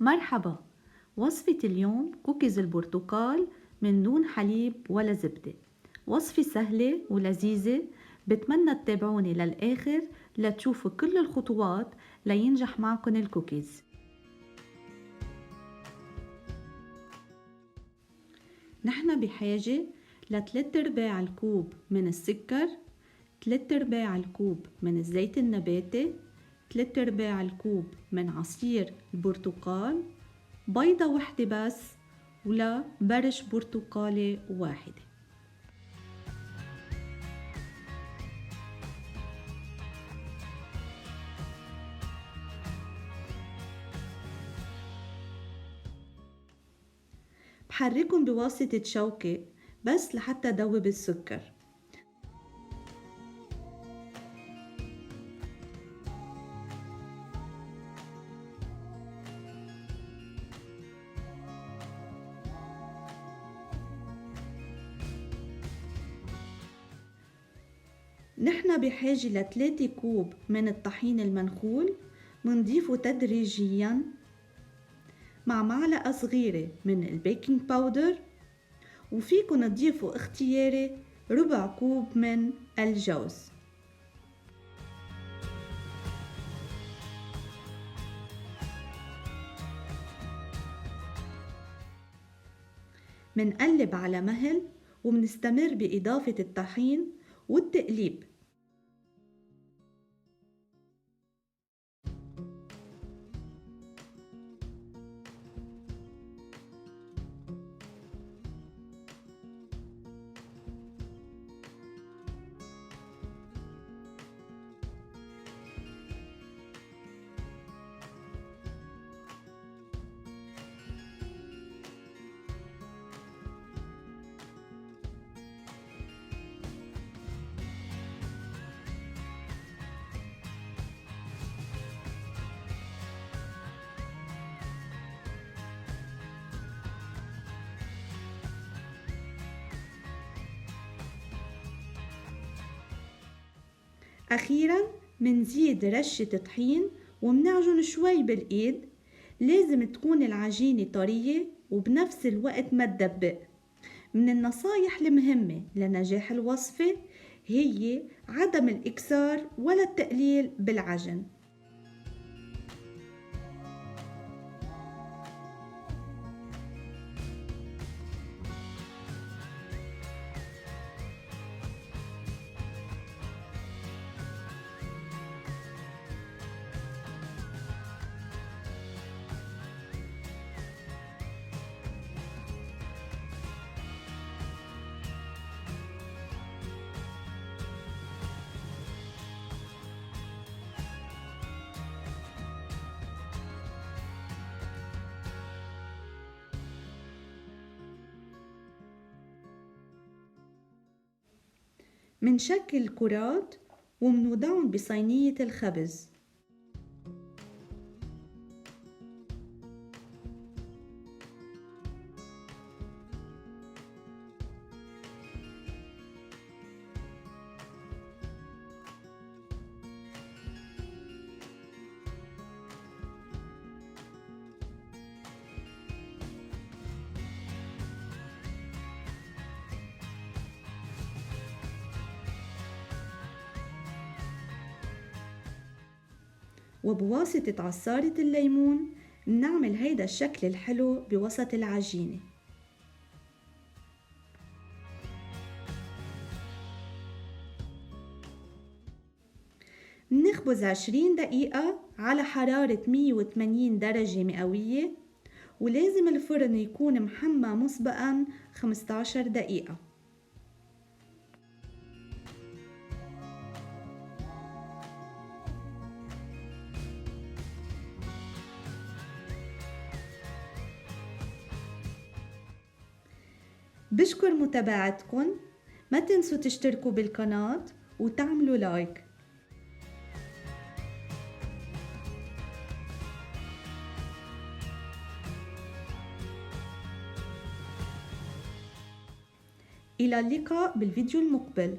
مرحبا. وصفة اليوم كوكيز البرتقال من دون حليب ولا زبدة. وصفة سهلة ولذيذة، بتمنى تتابعوني للآخر لتشوفوا كل الخطوات لينجح معكن الكوكيز. نحن بحاجة ل3/4 الكوب من السكر، 3/4 الكوب من الزيت النباتي، 3/4 الكوب من عصير البرتقال، بيضة واحدة بس، ولا برش برتقالة واحدة. بحركن بواسطة شوكة بس لحتى دوب السكر. نحن بحاجة ل3 كوب من الطحين المنخول، منضيفه تدريجيا مع معلقة صغيرة من البيكنج باودر، وفيكن تضيفوا اختياري ربع كوب من الجوز. منقلب على مهل ومنستمر بإضافة الطحين والتقليب. أخيراً منزيد رشة طحين ومنعجن شوي بالإيد. لازم تكون العجينة طرية وبنفس الوقت ما تدبق. من النصايح المهمة لنجاح الوصفة هي عدم الإكسار ولا التقليل بالعجن. منشكل كرات ومنوضعن بصينية الخبز. وبواسطة عصارة الليمون بنعمل هيدا الشكل الحلو بوسط العجينة. بنخبز 20 دقيقة على حرارة 180 درجة مئوية، ولازم الفرن يكون محمى مسبقا 15 دقيقة. بشكر متابعتكن، ما تنسوا تشتركوا بالقناة وتعملوا لايك. إلى اللقاء بالفيديو المقبل.